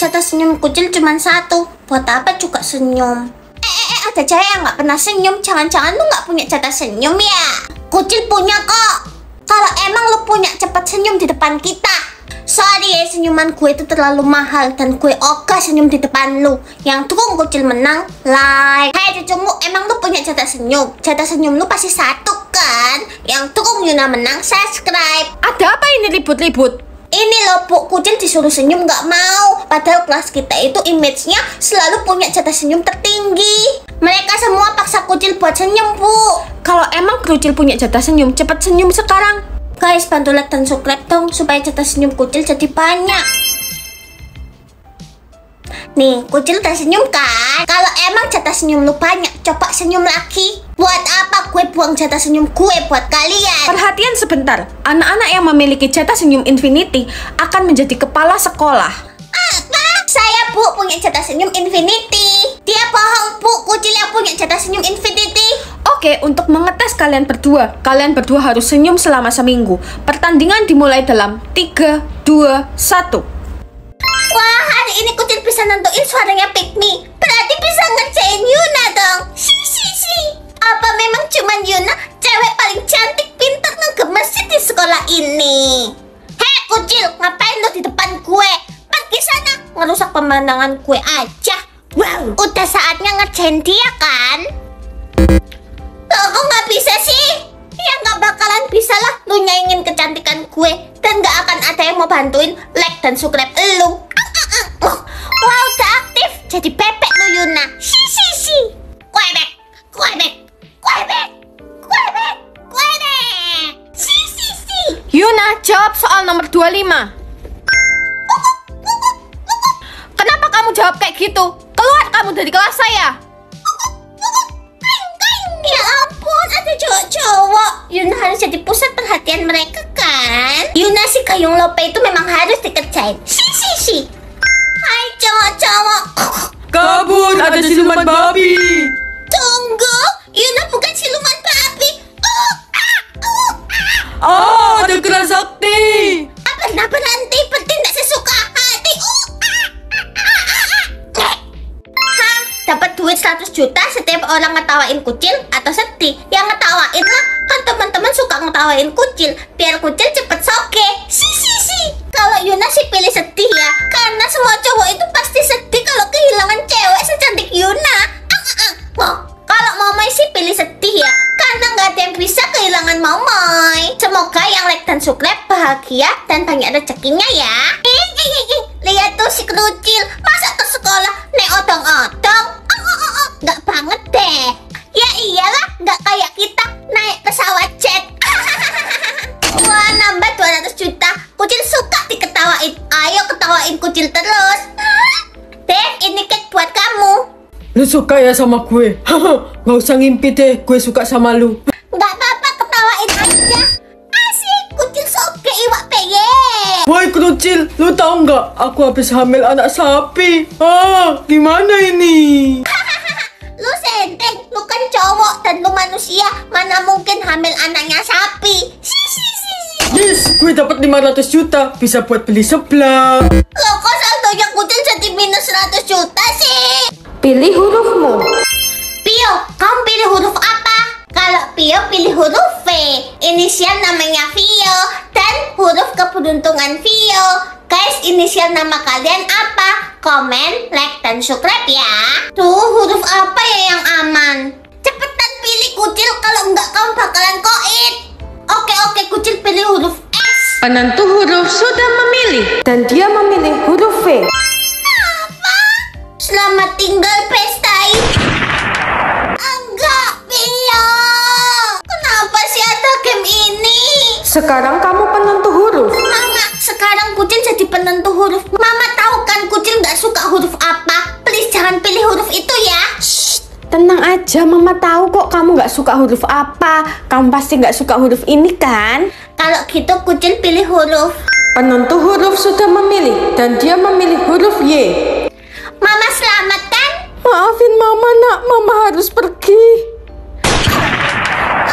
jatah senyum kucil cuma satu. Buat apa juga senyum? Ada cewek yang nggak pernah senyum. Jangan-jangan lu nggak punya jatah senyum ya? Kucil punya kok. Kalau emang lu punya, cepat senyum di depan kita. Sorry ya, senyuman gue itu terlalu mahal dan gue ogah senyum di depan lu. Yang tukung kucil menang, like. Hai cucungmu, emang lu punya jatah senyum? Jatah senyum lu pasti satu kan? Yang tukung Yuna menang, subscribe. Ada apa ini ribut-ribut? Ini loh Bu, kucil disuruh senyum nggak mau. Padahal kelas kita itu image-nya selalu punya jatah senyum tertinggi. Mereka semua paksa kucil buat senyum, Bu. Kalau emang kucil punya jatah senyum, cepat senyum sekarang. Guys, bantu like dan subscribe dong supaya jatah senyum kucil jadi banyak. Nih, kucil udah senyum kan? Kalau emang jatah senyum lu banyak, coba senyum lagi. Buat apa gue buang jatah senyum gue buat kalian? Perhatian sebentar, anak-anak yang memiliki jatah senyum infinity akan menjadi kepala sekolah. Apa? Saya Bu punya jatah senyum infinity. Dia bohong Bu, kucil yang punya jatah senyum infinity. Oke, untuk mengetes kalian berdua harus senyum selama seminggu. Pertandingan dimulai dalam 3, 2, 1. Wah, hari ini kucil bisa nentuin suaranya Pick Me. Berarti bisa ngerjain Yuna dong. Si. Apa memang cuman Yuna cewek paling cantik, pintar, ngegemesin di sekolah ini? Hei kucil, ngapain lo di depan gue? Pergi sana, ngerusak pemandangan gue aja. Wow, udah saatnya ngerjain dia kan? Loh, kok nggak bisa sih? Ya nggak bakalan bisa lah lu nyaingin kecantikan gue. Dan nggak akan ada yang mau bantuin like dan subscribe lu. Wah, udah aktif. Jadi bebek lu Yuna. Si. Quebec. Si. Yuna, jawab soal nomor 25. Kenapa kamu jawab kayak gitu? Keluar kamu dari kelas saya. Ya ampun, ada cowok-cowok. Yuna harus jadi pusat perhatian mereka kan? Yuna si Gayung Lope itu memang harus dikerjain. Si. Hai cowok-cowok. Kabur, ada siluman babi. Tunggu, Yuna bukan siluman babi. Ada keras sakti. Pernah berhenti bertindak sesuka hati. Dapat duit 100 juta setiap orang ngetawain kucil atau sedih. Yang ngetawain lah, kan teman-teman suka ngetawain kucil biar kucil cepet soge. Si. Kalau Yuna sih pilih sedih ya, karena semua cowok itu pasti sedih kalau kehilangan cewek secantik Yuna. Kalau Momoy sih pilih sedih ya, karena nggak ada yang bisa kehilangan Momoy. Semoga yang like dan subscribe bahagia dan banyak rezekinya ya. Lihat tuh si kerucil, masa ke sekolah nek odong-odong? Nggak banget deh. Ya iyalah, nggak kayak kita naik pesawat jet. Wah, nambah 200 juta. Kucil suka diketawain. Ayo ketawain kucil terus. Dave, ini cake buat kamu. Lu suka ya sama gue? Nggak usah ngimpi deh, gue suka sama lu. Nggak apa-apa, ketawain aja. Asik, kucil soge iwak peye. Woi kerucil, lu tahu nggak? Aku habis hamil anak sapi. Gimana ini? Lu senteng, lu kan cowok dan lu manusia. Mana mungkin hamil anaknya sapi? Si. Yes, gue dapat 500 juta. Bisa buat beli seblak. Loh, kok saldonya kucil jadi minus 100 juta sih? Pilih hurufmu. Pio, kamu pilih huruf apa? Kalau Pio pilih huruf V. Inisial namanya Vio dan huruf keberuntungan Vio. Guys, inisial nama kalian apa? Komen, like, dan subscribe ya. Tuh, huruf apa ya yang aman? Cepetan pilih kucil, kalau enggak kamu bakalan koit. Oke, kucil pilih huruf S. Penentu huruf sudah memilih dan dia memilih huruf V. Apa? Selamat tinggal pestai. Enggak, Pio. Kenapa sih ada game ini? Sekarang kamu penentu huruf. Mama, sekarang kucil jadi penentu huruf. Mama tahu kan kucil nggak suka huruf apa. Please jangan pilih huruf itu ya. Tenang aja, Mama tahu kok kamu nggak suka huruf apa. Kamu pasti nggak suka huruf ini kan? Kalau gitu kucil pilih huruf. Penentu huruf sudah memilih dan dia memilih huruf Y. Mama selamat kan? Maafin Mama nak, Mama harus pergi.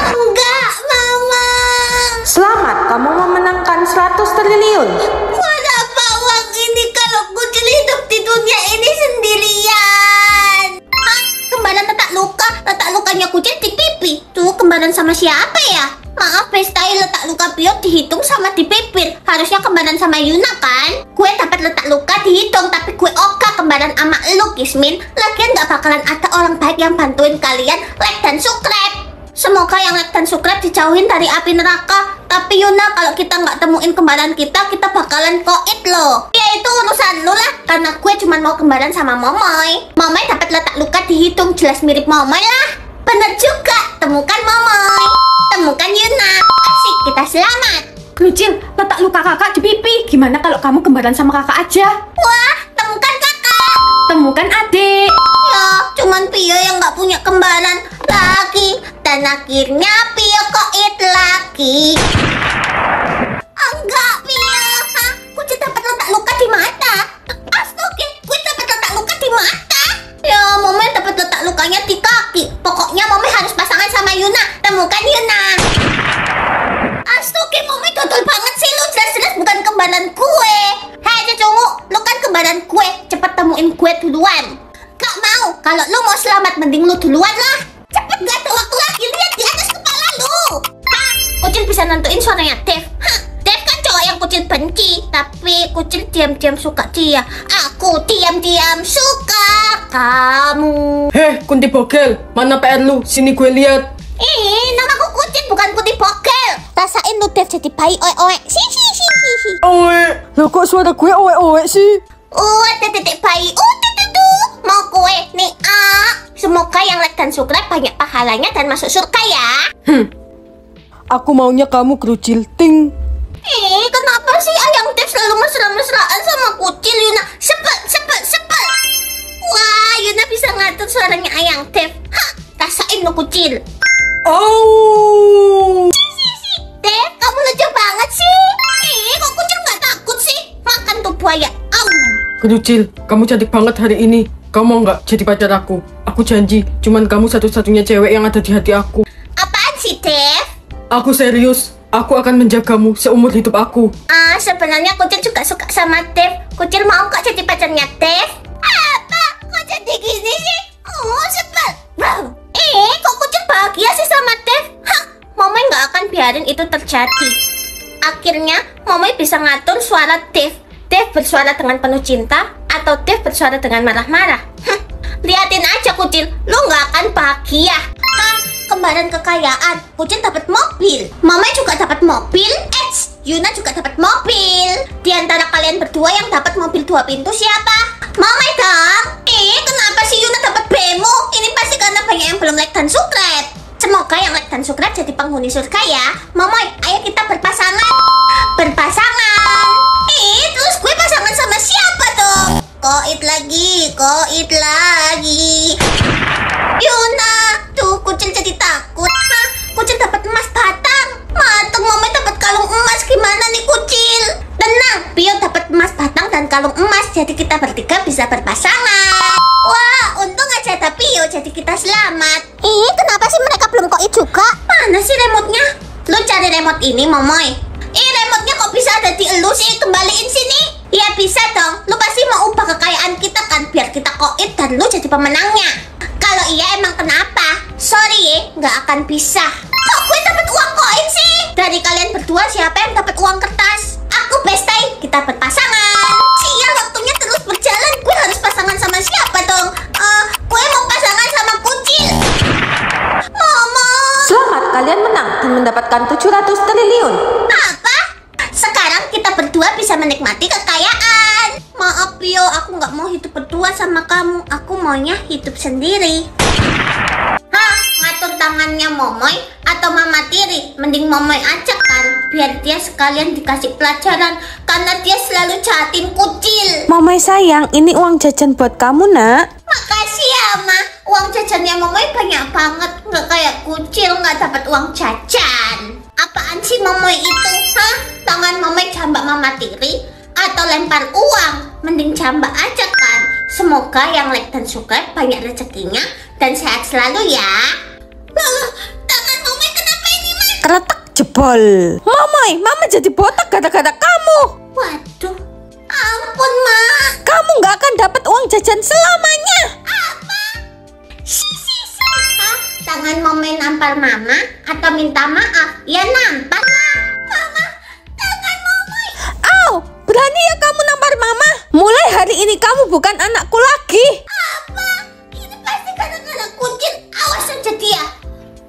Enggak, Mama. Selamat, kamu memenangkan 100 triliun. Buat apa uang ini kalau kucil hidup di siapa ya? Maaf, Bestai, letak luka Pio dihitung sama dipipir. Harusnya kembaran sama Yuna kan? Gue dapat letak luka dihitung, tapi gue oga kembaran sama lu, Kismin. Lagian gak bakalan ada orang baik yang bantuin kalian like dan subscribe. Semoga yang like dan subscribe dijauhin dari api neraka. Tapi Yuna, kalau kita nggak temuin kembaran kita bakalan koit loh. Ya itu urusan lu lah, karena gue cuma mau kembaran sama Momoy. Momoy dapat letak luka dihitung, jelas mirip Momoy lah. Bener juga, temukan Momoy, temukan Yuna. Asik, kita selamat. Kerucil, letak luka kakak di pipi. Gimana kalau kamu kembaran sama kakak aja? Wah, temukan kakak, Temukan adik. ya cuman Pio yang nggak punya kembaran lagi. Dan akhirnya Pio koit lagi. Enggak, Pio. Hah? Gue dapat letak luka di mata. Astaga, gue dapat letak luka di mata. Ya, Momen dapat letak lukanya di kaki. Pokoknya Momen harus pasangan sama Yuna. Temukan Yuna. Astaga, Momen dodol banget sih lu. Jelas-jelas bukan kembaran gue. Hei, Cecungu, lu kan kembaran gue. Cepet temuin gue duluan. Gak mau. Kalau lu mau selamat, mending lu duluan lah. Cepet, gak ada waktu lagi. Lihat di atas kepala lu. Hah? Kucil bisa nentuin suaranya Dev. Hah? Dev kan cowok yang Kucil benci. Tapi Kucil diam-diam suka dia. Aku diam-diam suka kamu. Heh, Kunti Bogel, mana PR lu? Sini gue lihat. Namaku Kucil, bukan Kunti Bogel. Rasain lu Dev jadi bayi oe-oe. Si. Oe, lah kok suara gue oe-oe sih? Titik bayi. Mau kue nih, Semoga yang like dan subscribe banyak pahalanya dan masuk surga ya. Aku maunya kamu kerucil, ting. Kenapa sih Ayang Dev selalu mesra-mesraan sama Kucil, Yuna? Sepet. Wah, Yuna bisa ngatur suaranya Ayang Dev. Hah, rasain lo Kucil. Oh. Dev, kamu lucu banget sih. Kok Kucil nggak takut sih? Makan tuh buaya. Kerucil, kamu cantik banget hari ini. Kamu mau nggak jadi pacar aku? Aku janji, cuman kamu satu-satunya cewek yang ada di hati aku. Apaan sih, Dev? Aku serius. Aku akan menjagamu seumur hidup aku. Sebenarnya Kucil juga suka sama Dev. Kucil mau kok jadi pacarnya Dev. Apa? Kok jadi gini sih? Sebel. Kok Kucil bahagia sih sama Dev? Hah, Momoy nggak akan biarin itu terjadi. Akhirnya, Momoy bisa ngatur suara Dev. Dev bersuara dengan penuh cinta atau Dev bersuara dengan marah-marah. Liatin aja Kucil, lu nggak akan bahagia. Kembaran kekayaan. Kucil dapat mobil. Mama juga dapat mobil. Yuna juga dapat mobil. Di antara kalian berdua yang dapat mobil 2 pintu siapa? Mama dong. Kenapa sih Yuna dapat bemo? Ini pasti karena banyak yang belum like dan subscribe. Semoga yang like dan subscribe jadi penghuni surga ya. Momoy, ayo kita berpasangan. Berpasangan. Terus gue pasangan sama siapa dong? Koit lagi. Yuna, tuh Kucil jadi takut. Hah? Kucil dapat emas batang. Matung, Momoy dapat kalung emas. Gimana nih Kucil? Tenang, Pio dapat emas batang dan kalung emas. Jadi kita bertiga bisa berpasangan. Wah, untung aja ada Pio, jadi kita selamat. Kenapa sih mereka belum koit juga? Mana sih remote-nya? Lu cari remote ini, Momoy. Remote-nya kok bisa ada di elu sih? Kembaliin sini. Ya bisa dong. Lu pasti mau ubah kekayaan kita kan, biar kita koit dan lu jadi pemenangnya. Kalau iya emang kenapa? Sorry ya, nggak akan bisa. Kok gue dapat uang koin sih? Dari kalian berdua siapa yang dapat uang kertas? Aku Bestai, kita berpasangan. Sial, waktunya terus berjalan. Gue harus pasangan sama siapa dong? Gue mau pasangan sama Kucil. Momo. Selamat, kalian menang dan mendapatkan 700 triliun. Apa? Sekarang kita berdua bisa menikmati kekayaan. Maaf Pio, aku nggak mau hidup berdua sama kamu. Aku maunya hidup sendiri. Hah? Ngatur tangannya Momoy atau Mama Tiri? Mending Momoy aja kan, biar dia sekalian dikasih pelajaran. Karena dia selalu jahatin Kucil. Momoy sayang, ini uang jajan buat kamu, nak. Makasih ya, Ma. Uang jajannya Momoy banyak banget. Nggak kayak Kucil, nggak dapat uang jajan. Apaan sih Momoy itu? Hah? Tangan Momoy jambak Mama Tiri? Atau lempar uang? Mending jambak aja kan. Semoga yang like dan subscribe banyak rezekinya dan sehat selalu ya. Loh, tangan Momoy kenapa ini, Ma? Keretak jebol. Momoy, mama jadi botak gara-gara kamu. Waduh, ampun, Ma. Kamu nggak akan dapat uang jajan selamanya. Hah? tangan Momoy nampar Mama atau minta maaf? Ya nampar lah. Mama, tangan Momoy. Au, berani ya kamu nampar Mama? Mulai hari ini kamu bukan anakku lagi. Apa? Ini pasti gara-gara kucing. Awas saja dia.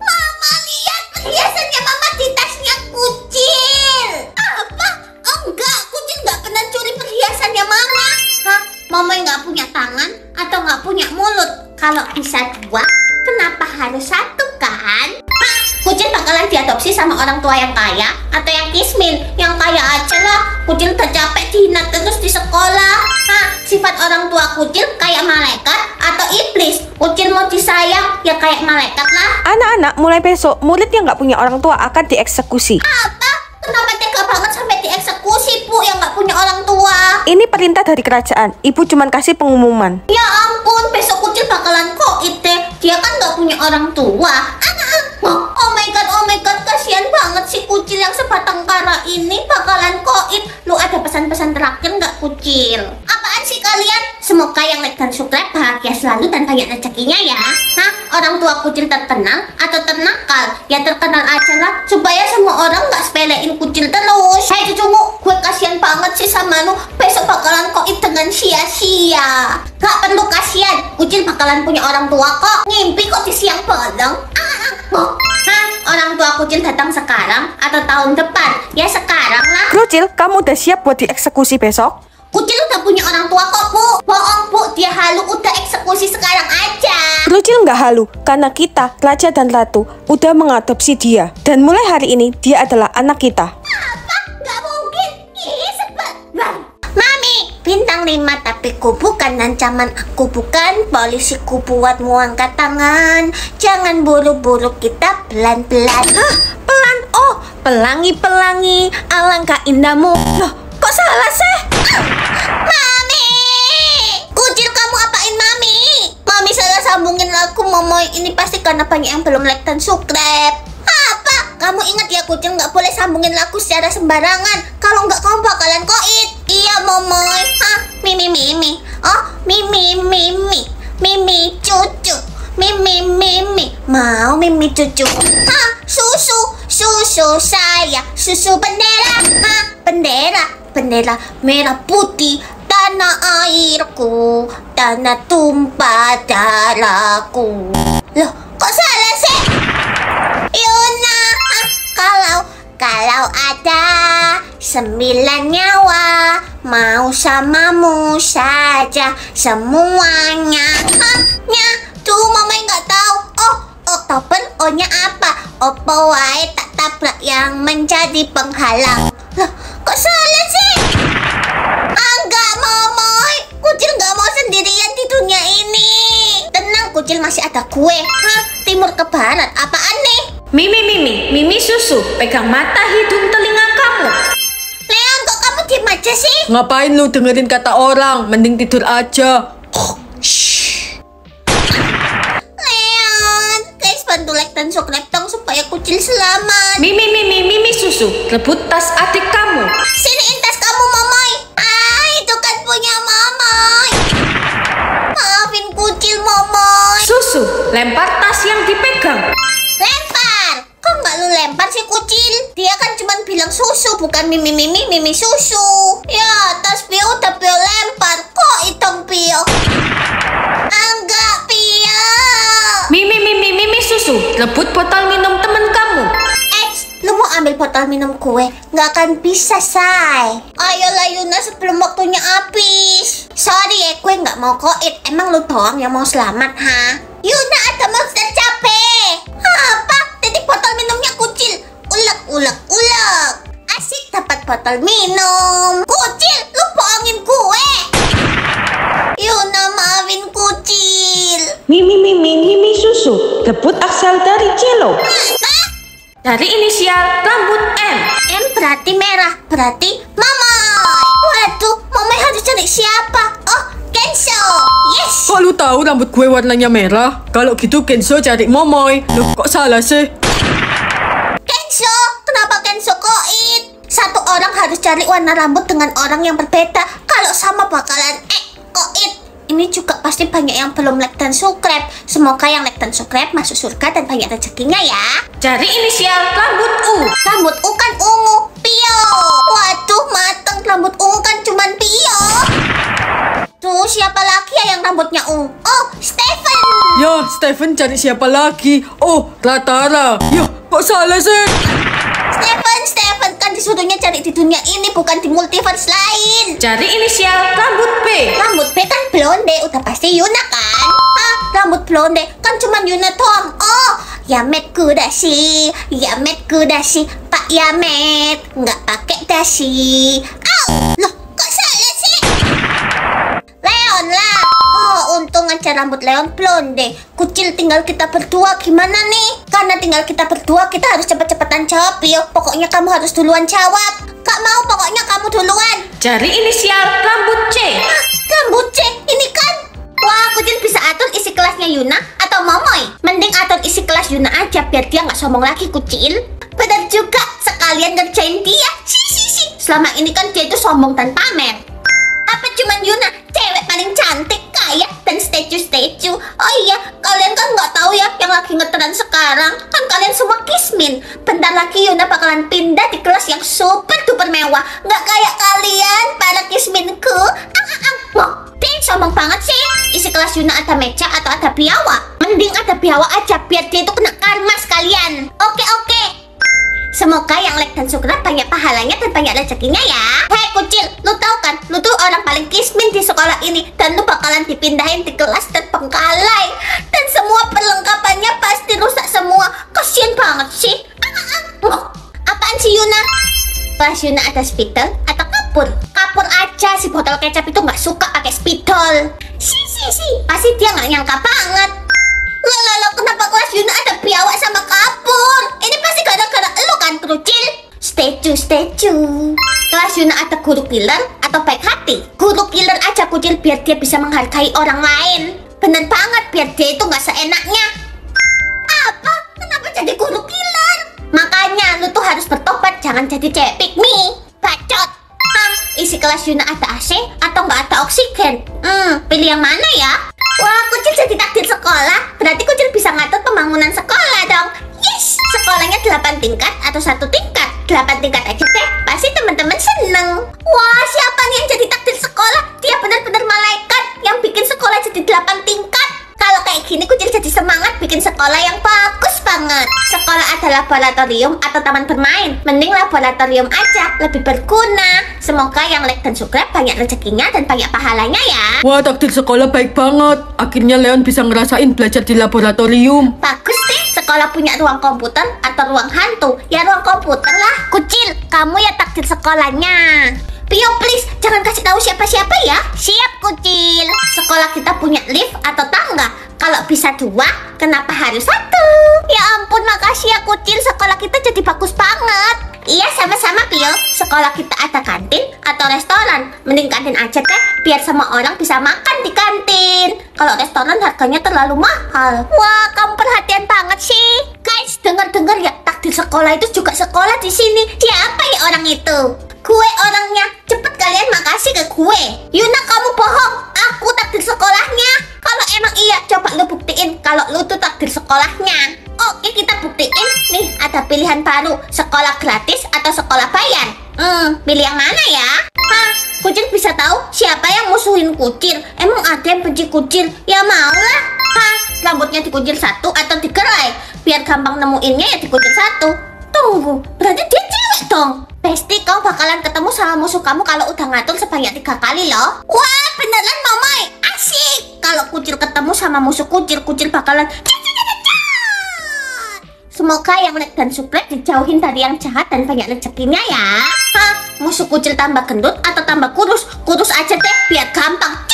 Mama, lihat perhiasannya Mama di tasnya kucing. Apa? Oh enggak, kucing nggak pernah curi perhiasannya Mama. Hah? Momoy nggak punya tangan atau nggak punya mulut? Kalau bisa dua, kenapa harus satu kan? Hah? Kucing bakalan diadopsi sama orang tua yang kaya atau yang kismin? Yang kaya aja lah. Kucing udah capek dihina terus di sekolah. Hah? Sifat orang tua kucing kayak malaikat atau iblis? Kucing mau disayang ya kayak malaikat lah. Anak-anak, mulai besok murid yang nggak punya orang tua akan dieksekusi. Apa? Kenapa tega banget sampai dieksekusi, Bu, yang nggak punya orang tua? Ini perintah dari kerajaan. Ibu cuman kasih pengumuman. Ya ampun, besok kucing bakalan koit deh. Dia kan nggak punya orang tua. Oh my god, kasihan banget si kucil yang sebatang kara ini bakalan koit. Lu ada pesan-pesan terakhir nggak, kucil? Apaan sih kalian? Semoga yang like dan subscribe bahagia selalu dan banyak rezekinya ya. Hah? Orang tua kucil terkenal atau ternakal? Ya terkenal aja lah, supaya semua orang nggak sepelein kucil terus. Hai cucumu, gue kasihan banget sih sama lu. Besok bakalan koit dengan sia-sia. Gak perlu kasihan, kucil bakalan punya orang tua kok. Ngimpi kok di siang bolong. Hah? Orang tua kucil datang sekarang atau tahun depan? Ya sekarang lah. Krucil, kamu udah siap buat dieksekusi besok? Kucil udah punya orang tua kok, Bu. Bohong, Bu. Dia halu, udah eksekusi sekarang aja. Krucil nggak halu, karena kita, Raja dan Ratu, udah mengadopsi dia. Dan mulai hari ini, dia adalah anak kita. Apa? Nggak mungkin. Ih, sebel. Mami, bintang 5 tapi ku bukan ancaman. Aku bukan polisiku buatmu angkat tangan. Jangan buru-buru, kita pelan-pelan. Hah? Pelan? Oh, pelangi-pelangi, alangkah indahmu. Loh, kok salah sih? Mami! Kucil, kamu apain Mami? Mami salah sambungin lagu Momoy. Ini pasti karena banyak yang belum like dan subscribe. Apa? Kamu ingat ya, kucing nggak boleh sambungin lagu secara sembarangan. Kalau nggak kamu bakalan koit. Iya Momoy. Hah? Mimi. Oh, Mimi cucu. Mimi. Mau Mimi cucu. Hah? Susu saya. Susu bendera. Hah? Bendera merah putih. Tanah airku. Tanah tumpah darahku. Loh, kok salah sih? Yuna, kalau ada 9 nyawa, mau samamu saja semuanya. Tuh Mama nggak tahu. Oh, Oktober O-nya apa? Opo wae tak tabrak yang menjadi penghalang. Loh, kok salah sih? Enggak, Momoy. Kucil nggak mau sendirian di dunia ini. Tenang, Kucil masih ada gue. Hah? Timur ke barat, apaan nih? Mimi susu, pegang mata, hidung, telinga kamu. Leon, kok kamu diem aja sih? Ngapain lu dengerin kata orang? Mending tidur aja. Leon, guys, bantu like dan subscribe dong supaya Kucil selamat. Mimi susu, rebut tas adik kamu. Siniin tas kamu, Momoy. Itu kan punya Momoy. Maafin Kucil, Momoy. Susu, lempar tas yang dipegang. Lempar. Kok nggak lu lempar sih, Kucil? Dia kan cuma bilang susu, bukan mimi susu. Ya, tas Pio udah Pio lempar. Kok itong Pio? Enggak, Pio. Mimi susu, rebut botol minum temen kamu. Lu mau ambil botol minum gue? Nggak akan bisa, say. Ayolah Yuna, sebelum waktunya habis. Sorry ya, gue nggak mau koit. Emang lu doang yang mau selamat, ha? Yuna, ada monster capek. Apa? Tadi botol minumnya Kucil. Ulek. Asik dapat botol minum. Kucil, lu bohongin gue. Yuna, maafin Kucil. Mimi susu, rebut aksel dari cello. Hah? Dari inisial rambut M. M berarti merah, berarti Momoy. Waduh, Momoy harus cari siapa? Oh, Kenzo. Yes. Kok lu tahu rambut gue warnanya merah? Kalau gitu Kenzo cari Momoy. Loh, kok salah sih? Kenzo, kenapa Kenzo koit? Satu orang harus cari warna rambut dengan orang yang berbeda. Kalau sama bakalan koit. ini juga pasti banyak yang belum like dan subscribe. Semoga yang like dan subscribe masuk surga dan banyak rezekinya ya. Cari inisial rambut U. Rambut U kan ungu, Pio. Waduh, mateng, rambut ungu kan cuman Pio. Tuh, siapa lagi ya yang rambutnya ungu? Oh, Stephen. Ya, Stephen cari siapa lagi? Oh, Ratara. Ya, kok salah sih? Stephen kan disuruhnya cari di dunia ini, bukan di multiverse lain. Cari inisial rambut B. Rambut B kan blonde, udah pasti Yuna kan? Hah, rambut blonde kan cuman Yuna doang. Oh, Yamet Kudashi, Yamet Kudashi, Pak Yamet, nggak pakai dashi. Au, loh, kok salah sih? Leon lah. Oh, untung aja rambut Leon blonde. Kucil, tinggal kita berdua, gimana nih? Karena tinggal kita berdua, kita harus cepet-cepetan jawab, Pio. Pokoknya kamu harus duluan jawab. Kak mau, pokoknya kamu duluan. Cari inisial rambut C. Hah, rambut C, ini kan? Wah, Kucil bisa atur isi kelasnya Yuna atau Momoy. Mending atur isi kelas Yuna aja, biar dia nggak sombong lagi, Kucil. Benar juga, sekalian ngerjain dia. Si. Selama ini kan dia itu sombong dan pamer. Apa cuman Yuna, cewek paling cantik, kaya, dan statue. Oh iya, kalian kan nggak tahu ya yang lagi ngetren sekarang. Kan kalian semua kismin. Bentar lagi Yuna bakalan pindah di kelas yang super duper mewah. Nggak kayak kalian, para kisminku. Wah, sombong banget sih. Isi kelas Yuna ada meja atau ada biawa? Mending ada biawa aja, biar dia itu kena karma sekalian. Oke. Semoga yang like dan subscribe banyak pahalanya dan banyak rezekinya ya. Hei Kucil, lu tahu kan, lu tuh orang paling kismin di sekolah ini. Dan lu bakalan dipindahin di kelas terbengkalai. Dan semua perlengkapannya pasti rusak semua. Kasian banget sih. Apaan sih Yuna? Kelas Yuna ada spidol atau kapur? Kapur aja, si botol kecap itu nggak suka pakai spidol. Si. Pasti dia nggak nyangka banget. Loh, kenapa kelas Yuna ada biawak sama kapur? Ini pasti gara-gara lu kan, Kucil? Statue. Kelas Yuna ada guru killer atau baik hati? Guru killer aja, Kucil, biar dia bisa menghargai orang lain. Bener banget, biar dia itu nggak seenaknya. Apa? Kenapa jadi guru killer? Makanya lu tuh harus bertobat, jangan jadi cewek pick me. Bacot. Isi kelas Yuna ada AC atau nggak ada oksigen? Pilih yang mana ya? Wah, Kucil jadi takdir sekolah. Berarti Kucil bisa ngatur pembangunan sekolah dong. Yes! Sekolahnya 8 tingkat atau 1 tingkat? 8 tingkat aja deh. Pasti teman-teman seneng. Wah, siapa nih yang jadi takdir sekolah? Dia benar-benar malaikat yang bikin sekolah jadi 8 tingkat. Kalau kayak gini Kucil jadi semangat bikin sekolah yang bagus banget. Sekolah ada laboratorium atau taman bermain? Mending laboratorium aja, lebih berguna. Semoga yang like dan subscribe banyak rezekinya dan banyak pahalanya ya. Wah, takdir sekolah baik banget. Akhirnya Leon bisa ngerasain belajar di laboratorium. Bagus deh, sekolah punya ruang komputer atau ruang hantu. Ya ruang komputer lah. Kucil, kamu ya takdir sekolahnya. Pio, please, jangan kasih tahu siapa-siapa ya. Siap, Kucil. Sekolah kita punya lift atau tangga? Kalau bisa 2, kenapa harus 1? Ya ampun, makasih ya, Kucil. Sekolah kita jadi bagus banget. Iya, sama-sama, Pio. Sekolah kita ada kantin atau restoran? Mending kantin aja deh, biar semua orang bisa makan di kantin. Kalau restoran harganya terlalu mahal. Wah, kamu perhatian banget sih. Guys, dengar-dengar ya, takdir sekolah itu juga sekolah di sini. Siapa ya orang itu? Gue orangnya. Cepet kalian makasih ke gue. Yuna, kamu bohong. Aku takdir sekolahnya. Kalau emang iya, coba lu buktiin kalau lu tuh takdir sekolahnya. Oke, kita buktiin. Nih, ada pilihan baru. Sekolah gratis atau sekolah bayar? Pilih yang mana ya? Hah, Kucil bisa tahu siapa yang musuhin Kucil? Emang ada yang benci Kucil? Ya mau lah. Hah, rambutnya dikucil 1 atau digerai? Biar gampang nemuinnya ya dikucil 1. Tunggu, berarti dia cewek dong. Pasti kau bakalan ketemu sama musuh kamu kalau udah ngatur sebanyak 3 kali loh. Wah, beneran Momoy. Asik. Kalau Kucil ketemu sama musuh Kucil bakalan... Semoga yang like dan subscribe dijauhin dari yang jahat dan banyak rezekinya ya. Hah, musuh Kucil tambah gendut atau tambah kurus? Kurus aja deh, biar gampang.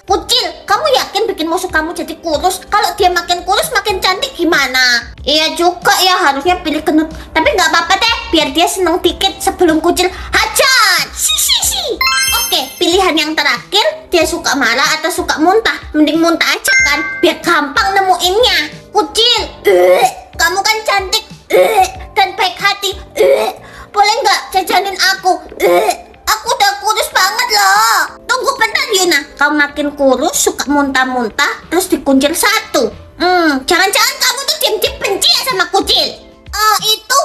Kucil, kamu yakin bikin musuh kamu jadi kurus? Kalau dia makin kurus makin cantik gimana? Iya juga ya, harusnya pilih gendut. Tapi nggak apa-apa deh, biar dia seneng dikit sebelum Kucil hajar. Si. Oke, pilihan yang terakhir, dia suka marah atau suka muntah? Mending muntah aja kan, biar gampang nemuinnya. Kucil, kamu kan cantik dan baik hati. Boleh nggak jajanin aku? Aku udah kurus banget loh. Tunggu bentar Yuna, kamu makin kurus, suka muntah-muntah, terus dikuncir satu. Jangan-jangan kamu tuh diam-diam benci ya sama kucil? Oh, itu.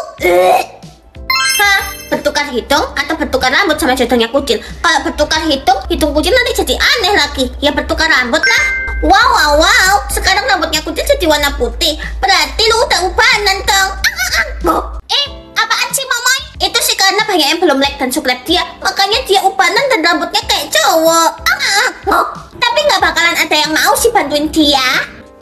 Hah? Bertukar hidung atau bertukar rambut sama jodohnya kucil? Kalau bertukar hidung kucil nanti jadi aneh lagi. Ya bertukar rambut lah. Wow. Sekarang rambutnya kucil jadi warna putih. Berarti lu udah ubanan dong. Apaan sih Momoy? Itu sih karena banyak yang belum like dan subscribe dia. Makanya dia ubanan dan rambutnya kayak cowok. Tapi nggak bakalan ada yang mau sih bantuin dia.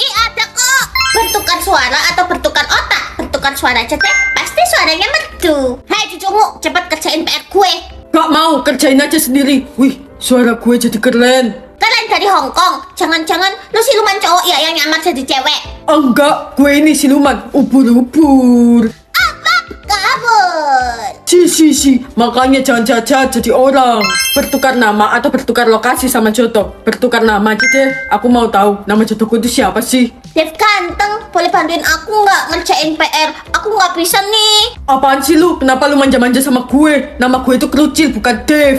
Ada kok. Bertukar suara atau bertukar otak? Bertukar suara aja deh. Pasti suaranya merdu. Hai cucumu, cepat kerjain PR gue. Gak mau, kerjain aja sendiri. Wih, suara gue jadi keren. Kalian dari Hong Kong. Jangan-jangan lu siluman cowok ya yang nyamar jadi cewek? Enggak, gue ini siluman. Ubur-ubur. Apa? Kabur. Si, makanya jangan jahat jadi orang. Bertukar nama atau bertukar lokasi sama jodoh. Bertukar nama aja deh. Aku mau tahu nama jodohku itu siapa sih? Dev ganteng, boleh bantuin aku nggak ngerjain PR? Aku nggak bisa nih. Apaan sih lu? Kenapa lu manja-manja sama gue? Nama gue itu Kerucil, bukan Dev.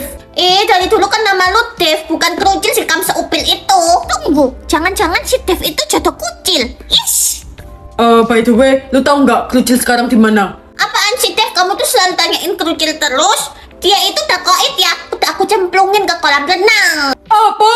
Dari dulu kan nama lu Dev, bukan Kerucil si kam seupil itu. Tunggu, jangan-jangan si Dev itu jodoh kucil. Yes. By the way, lu tahu nggak Kerucil sekarang di mana? Apaan sih Dev? Kamu tuh selalu tanyain Kerucil terus. Dia itu udah koit ya, udah aku cemplungin ke kolam renang. Apa?